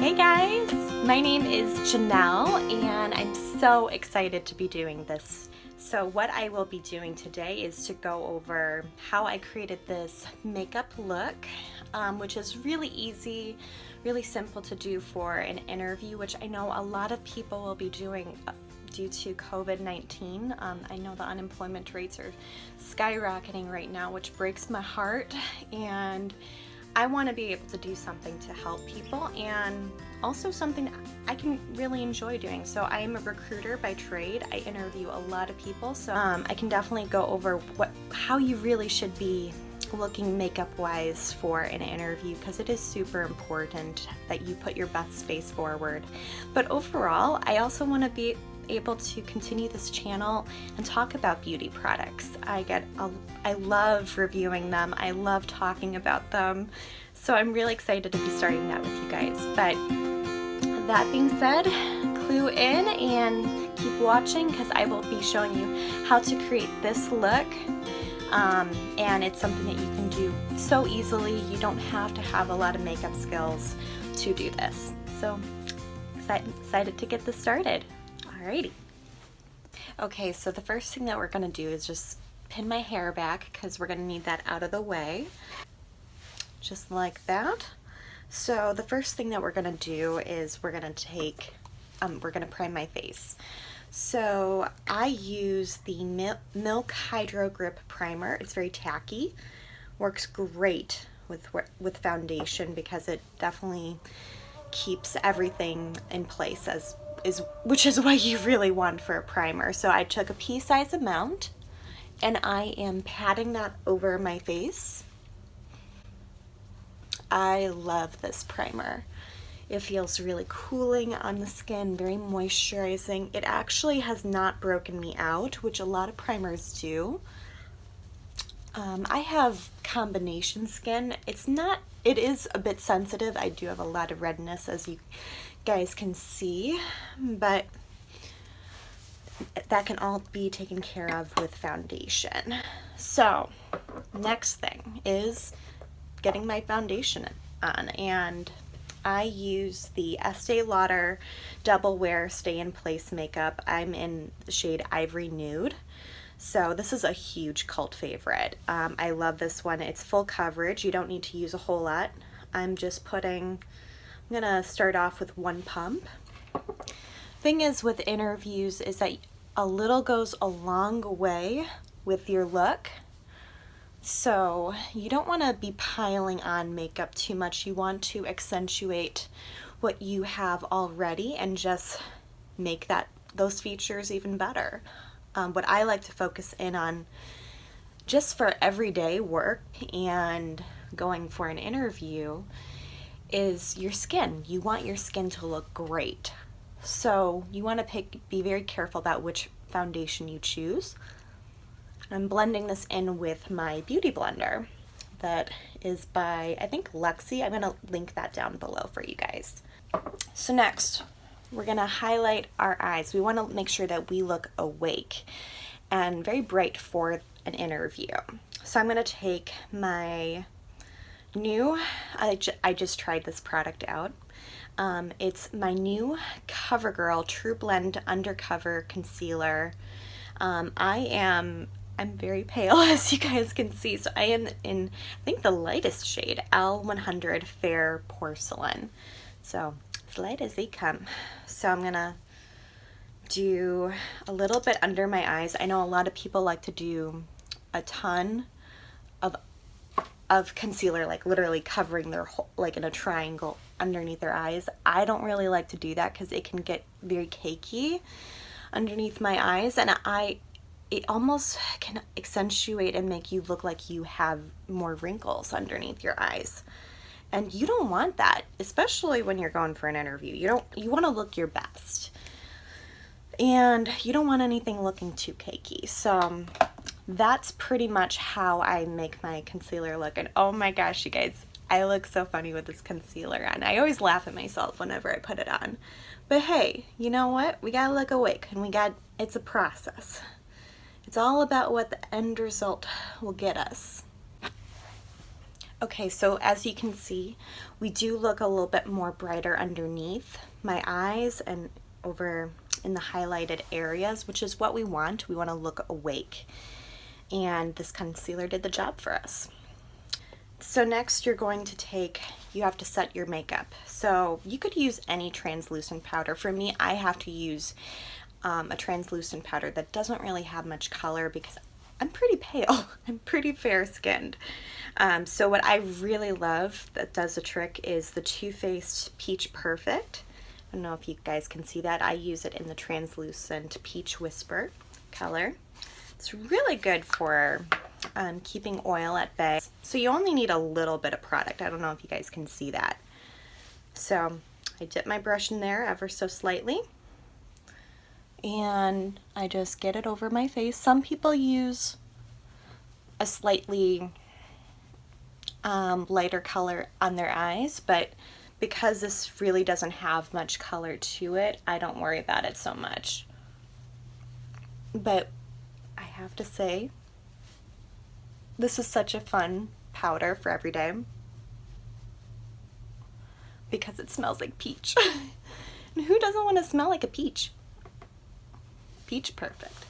Hey guys, my name is Janelle and I'm so excited to be doing this. So what I will be doing today is to go over how I created this makeup look, which is really easy, really simple to do for an interview, which I know a lot of people will be doing due to COVID-19. I know the unemployment rates are skyrocketing right now, which breaks my heart, and I want to be able to do something to help people and also something I can really enjoy doing. So I am a recruiter by trade. I interview a lot of people, so I can definitely go over how you really should be looking makeup wise for an interview, because it is super important that you put your best face forward. But overall, I also want to be able to continue this channel and talk about beauty products. I love reviewing them. I love talking about them. So I'm really excited to be starting that with you guys. But that being said, clue in and keep watching, because I will be showing you how to create this look. And it's something that you can do so easily. You don't have to have a lot of makeup skills to do this. So excited to get this started. Alrighty. Okay, so the first thing that we're going to do is just pin my hair back, because we're going to need that out of the way. Just like that. So the first thing that we're going to do is we're going to prime my face. So I use the Milk Hydro Grip Primer. It's very tacky. Works great with foundation, because it definitely keeps everything in place, which is what you really want for a primer. So I took a pea-size amount and I am patting that over my face. I love this primer. It feels really cooling on the skin, very moisturizing. It actually has not broken me out, which a lot of primers do. I have combination skin. It is a bit sensitive. I do have a lot of redness, as you guys can see, but that can all be taken care of with foundation. So next thing is getting my foundation on, and I use the Estee Lauder Double Wear Stay in Place makeup. I'm in the shade Ivory Nude. So this is a huge cult favorite. I love this one. It's full coverage. You don't need to use a whole lot. I'm gonna start off with one pump. Thing is with interviews is that a little goes a long way with your look. So you don't want to be piling on makeup too much. You want to accentuate what you have already and just make those features even better. What I like to focus in on just for everyday work and going for an interview is your skin. You want your skin to look great. So you want to be very careful about which foundation you choose. I'm blending this in with my beauty blender that is by, I think, Luxie. I'm going to link that down below for you guys. So next, we're going to highlight our eyes. We want to make sure that we look awake and very bright for an interview. So I'm going to take my new, I just tried this product out. It's my new CoverGirl True Blend Undercover Concealer. I'm very pale, as you guys can see, so I am in, I think, the lightest shade, L100 Fair Porcelain. So as light as they come. So I'm gonna do a little bit under my eyes. I know a lot of people like to do a ton of concealer, like literally covering their whole, like in a triangle underneath their eyes. I don't really like to do that because it can get very cakey underneath my eyes, and it almost can accentuate and make you look like you have more wrinkles underneath your eyes. And you don't want that, especially when you're going for an interview. You want to look your best. And you don't want anything looking too cakey. So that's pretty much how I make my concealer look. And oh my gosh, you guys, I look so funny with this concealer on. I always laugh at myself whenever I put it on. But hey, you know what? We gotta look awake, and it's a process. It's all about what the end result will get us. Okay, so as you can see, we do look a little bit more brighter underneath my eyes and over in the highlighted areas, which is what we want. We want to look awake. And this concealer did the job for us. So next you're going to you have to set your makeup. So you could use any translucent powder. For me, I have to use a translucent powder that doesn't really have much color because I'm pretty pale. I'm pretty fair skinned. So what I really love that does the trick is the Too Faced Peach Perfect. I don't know if you guys can see that. I use it in the translucent Peach Whisper color. It's really good for keeping oil at bay. So you only need a little bit of product. I don't know if you guys can see that. So I dip my brush in there ever so slightly. And I just get it over my face. Some people use a slightly lighter color on their eyes, but because this really doesn't have much color to it, I don't worry about it so much. But I have to say, this is such a fun powder for every day because it smells like peach. And who doesn't want to smell like a peach? Peach Perfect.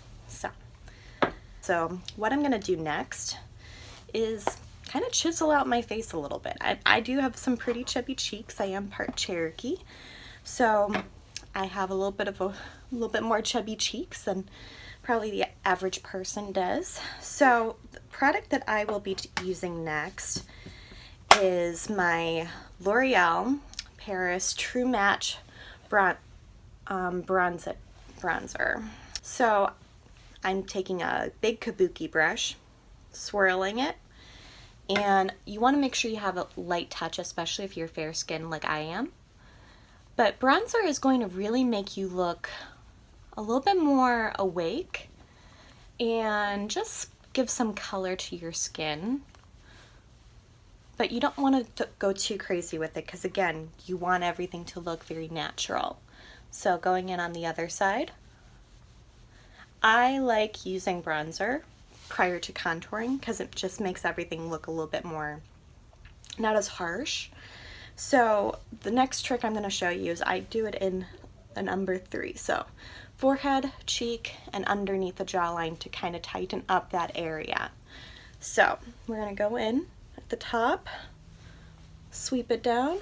So what I'm gonna do next is kind of chisel out my face a little bit. I do have some pretty chubby cheeks. I am part Cherokee, so I have a little bit more chubby cheeks than probably the average person does. So the product that I will be using next is my L'Oreal Paris True Match bronzer. So I'm taking a big kabuki brush, swirling it, and you want to make sure you have a light touch, especially if you're fair skinned like I am. But bronzer is going to really make you look a little bit more awake and just give some color to your skin. But you don't want to go too crazy with it because, again, you want everything to look very natural. So going in on the other side, I like using bronzer prior to contouring because it just makes everything look a little bit more, not as harsh. So the next trick I'm going to show you is I do it in a number 3. So forehead, cheek, and underneath the jawline to kind of tighten up that area. So we're going to go in at the top, sweep it down,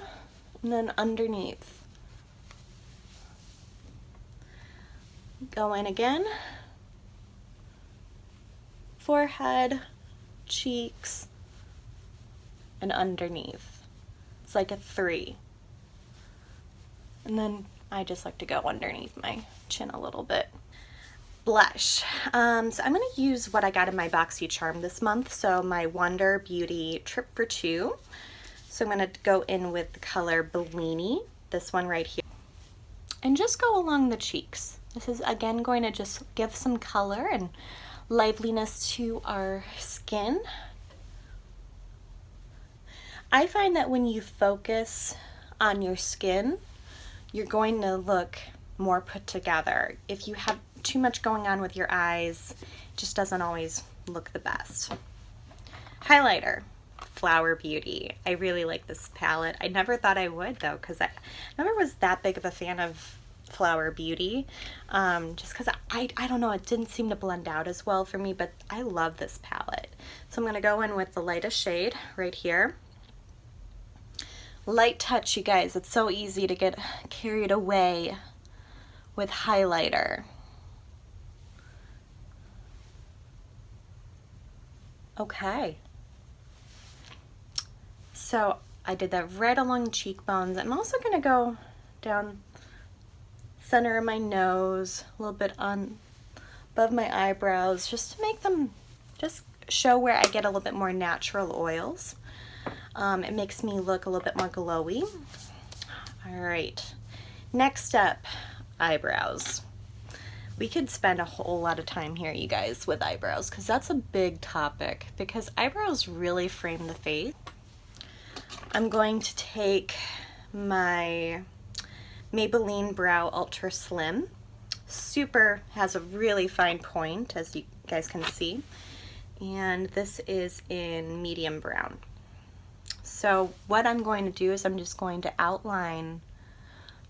and then underneath. Go in again. Forehead, cheeks, and underneath. It's like a 3. And then I just like to go underneath my chin a little bit. Blush. So I'm going to use what I got in my BoxyCharm this month. So my Wonder Beauty Trip for 2. So I'm going to go in with the color Bellini, this one right here. And just go along the cheeks. This is again going to just give some color and liveliness to our skin. I find that when you focus on your skin, you're going to look more put together. If you have too much going on with your eyes, it just doesn't always look the best. Highlighter, Flower Beauty. I really like this palette. I never thought I would though, because I never was that big of a fan of Flower Beauty, just because I don't know, it didn't seem to blend out as well for me, but I love this palette. So I'm going to go in with the lightest shade right here. Light touch, you guys. It's so easy to get carried away with highlighter. Okay. So I did that right along the cheekbones. I'm also going to go down center of my nose, a little bit on above my eyebrows, just to make them just show where I get a little bit more natural oils. It makes me look a little bit more glowy. All right, next up, eyebrows. We could spend a whole lot of time here, you guys, with eyebrows, because that's a big topic, because eyebrows really frame the face. I'm going to take my Maybelline Brow Ultra Slim. Has a really fine point, as you guys can see. And this is in medium brown. So what I'm going to do is I'm just going to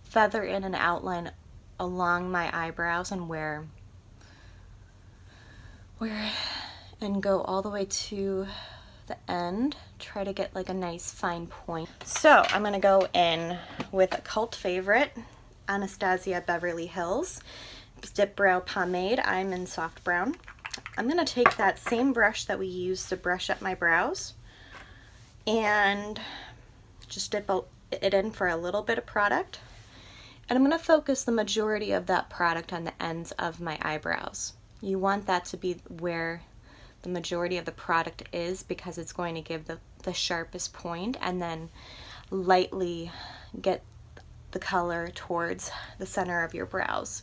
feather in an outline along my eyebrows and and go all the way to the end. Try to get like a nice fine point. So I'm gonna go in with a cult favorite, Anastasia Beverly Hills Dip Brow Pomade. I'm in soft brown. I'm gonna take that same brush that we used to brush up my brows and just dip it in for a little bit of product. And I'm gonna focus the majority of that product on the ends of my eyebrows. You want that to be where the majority of the product is, because it's going to give the sharpest point, and then lightly get the color towards the center of your brows.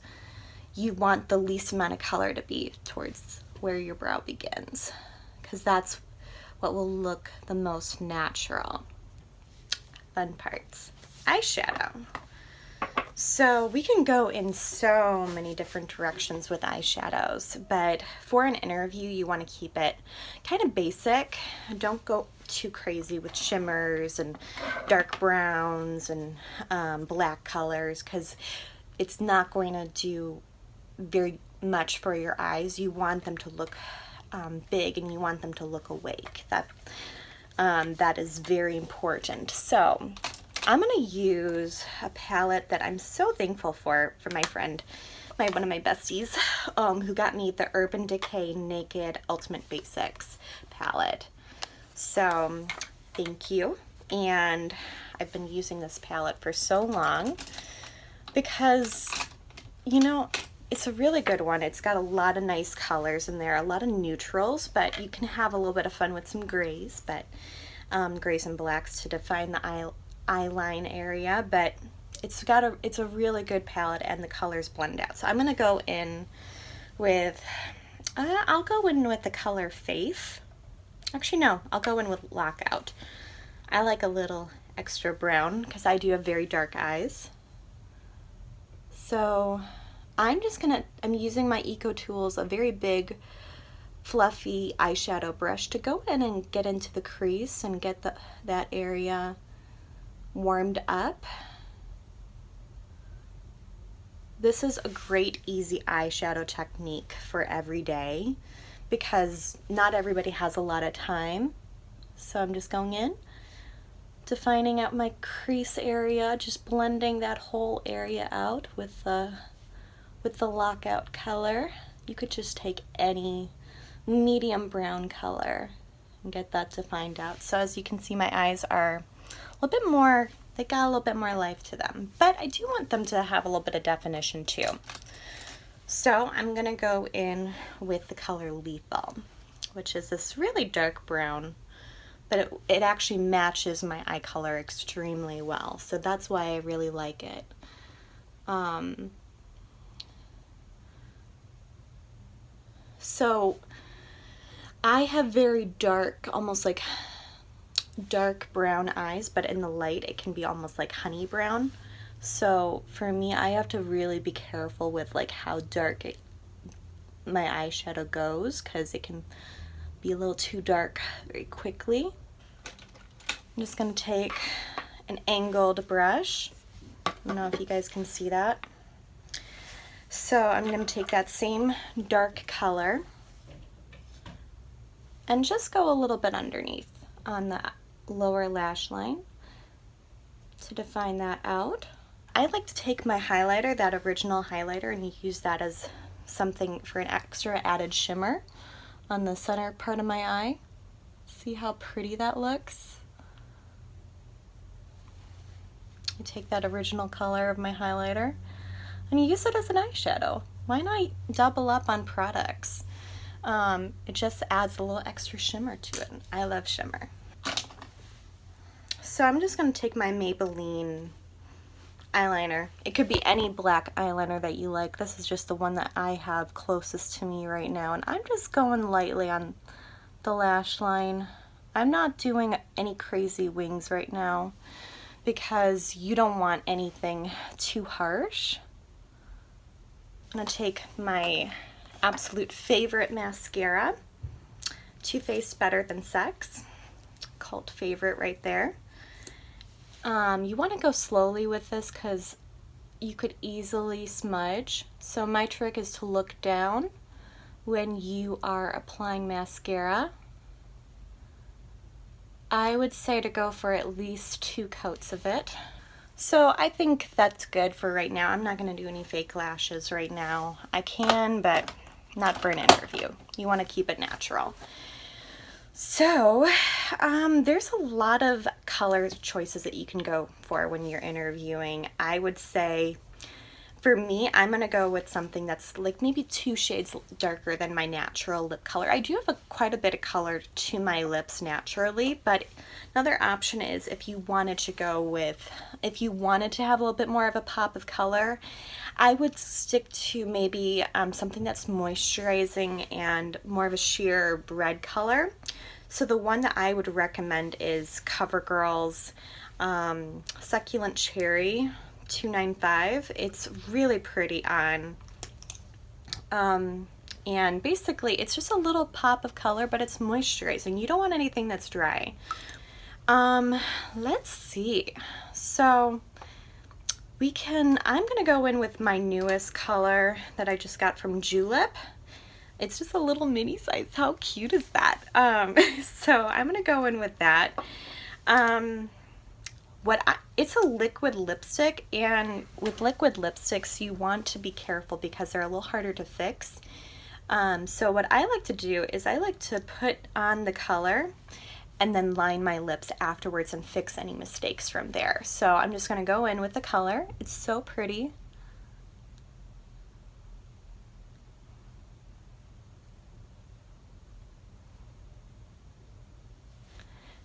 You want the least amount of color to be towards where your brow begins, because that's what will look the most natural. Fun parts. Eyeshadow. So we can go in so many different directions with eyeshadows, but for an interview you want to keep it kind of basic. Don't go too crazy with shimmers and dark browns and black colors, because it's not going to do very much for your eyes. You want them to look big, and you want them to look awake. That is very important. So I'm going to use a palette that I'm so thankful for my friend, one of my besties, who got me the Urban Decay Naked Ultimate Basics palette. So thank you. And I've been using this palette for so long because, you know, it's a really good one. It's got a lot of nice colors in there, a lot of neutrals, but you can have a little bit of fun with some grays, grays and blacks to define the eyeline area. But it's a really good palette, and the colors blend out. So I'm gonna go in with I'll go in with the color Faith. Actually, no, I'll go in with Lockout. I like a little extra brown because I do have very dark eyes. So I'm using my Eco Tools, a very big fluffy eyeshadow brush, to go in and get into the crease and get that area warmed up. This is a great easy eyeshadow technique for every day because not everybody has a lot of time. So I'm just going in, defining out my crease area, just blending that whole area out with the Lockout color. You could just take any medium brown color and get that defined out. So as you can see, my eyes are a little bit more, they got a little bit more life to them, but I do want them to have a little bit of definition too. So I'm gonna go in with the color Lethal, which is this really dark brown, but it actually matches my eye color extremely well. So that's why I really like it. So I have very dark, almost like dark brown eyes, but in the light it can be almost like honey brown. So for me, I have to really be careful with like how dark my eyeshadow goes, because it can be a little too dark very quickly. I'm just going to take an angled brush. I don't know if you guys can see that. So I'm going to take that same dark color and just go a little bit underneath on the lower lash line to define that out. I like to take my highlighter, that original highlighter, and use that as something for an extra added shimmer on the center part of my eye. See how pretty that looks? I take that original color of my highlighter and use it as an eyeshadow. Why not double up on products? It just adds a little extra shimmer to it. I love shimmer. So I'm just going to take my Maybelline eyeliner. It could be any black eyeliner that you like. This is just the one that I have closest to me right now, and I'm just going lightly on the lash line. I'm not doing any crazy wings right now because you don't want anything too harsh. I'm going to take my absolute favorite mascara, Too Faced Better Than Sex. cult favorite right there. You want to go slowly with this because you could easily smudge. So my trick is to look down when you are applying mascara. I would say to go for at least 2 coats of it. So I think that's good for right now. I'm not going to do any fake lashes right now. I can, but not for an interview. You want to keep it natural. So there's a lot of color choices that you can go for when you're interviewing. I would say for me, I'm going to go with something that's like maybe 2 shades darker than my natural lip color. I do have quite a bit of color to my lips naturally, but another option is if you wanted to have a little bit more of a pop of color, I would stick to maybe something that's moisturizing and more of a sheer red color. So the one that I would recommend is CoverGirl's Succulent Cherry 295. It's really pretty on. And basically it's just a little pop of color, but it's moisturizing. You don't want anything that's dry. Let's see. So I'm gonna go in with my newest color that I just got from Julep. It's just a little mini size. How cute is that? So I'm gonna go in with that. It's a liquid lipstick, and with liquid lipsticks you want to be careful because they're a little harder to fix. So what I like to do is I like to put on the color and then line my lips afterwards and fix any mistakes from there. So I'm just gonna go in with the color. It's so pretty.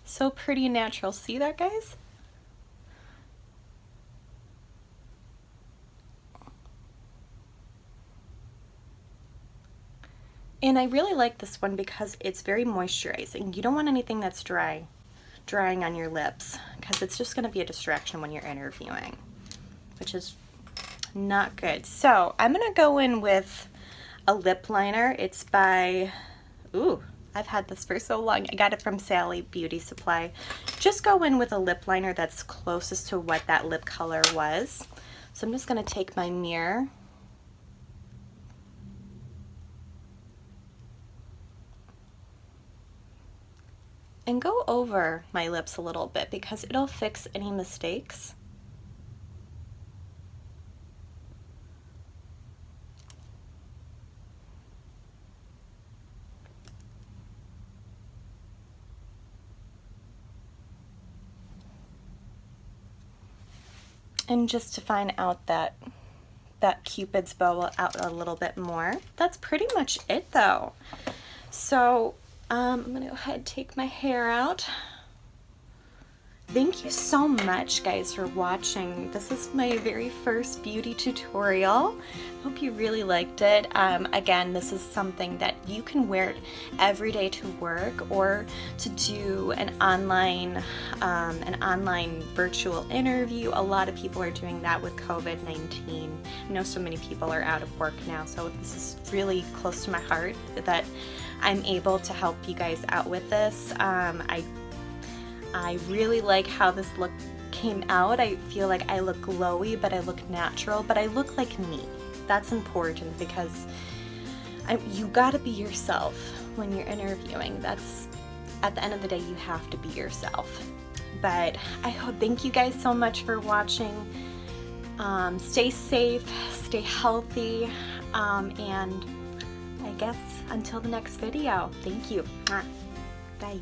So pretty and natural. See that, guys? And I really like this one because it's very moisturizing. You don't want anything that's drying on your lips because it's just going to be a distraction when you're interviewing, which is not good. So I'm going to go in with a lip liner. It's by, I've had this for so long. I got it from Sally Beauty Supply. Just go in with a lip liner that's closest to what that lip color was. So I'm just going to take my mirror and go over my lips a little bit because it'll fix any mistakes. And just to find out that Cupid's bow out a little bit more. That's pretty much it though. So I'm gonna go ahead and take my hair out. Thank you so much, guys, for watching. This is my very first beauty tutorial. Hope you really liked it. Again, this is something that you can wear every day to work or to do an online virtual interview. A lot of people are doing that with COVID-19. I know so many people are out of work now, so this is really close to my heart that I'm able to help you guys out with this. I really like how this look came out. I feel like I look glowy, but I look natural, but I look like me. That's important because you gotta be yourself when you're interviewing. That's, at the end of the day, you have to be yourself. But thank you guys so much for watching. Stay safe, stay healthy, and I guess until the next video, thank you. Bye.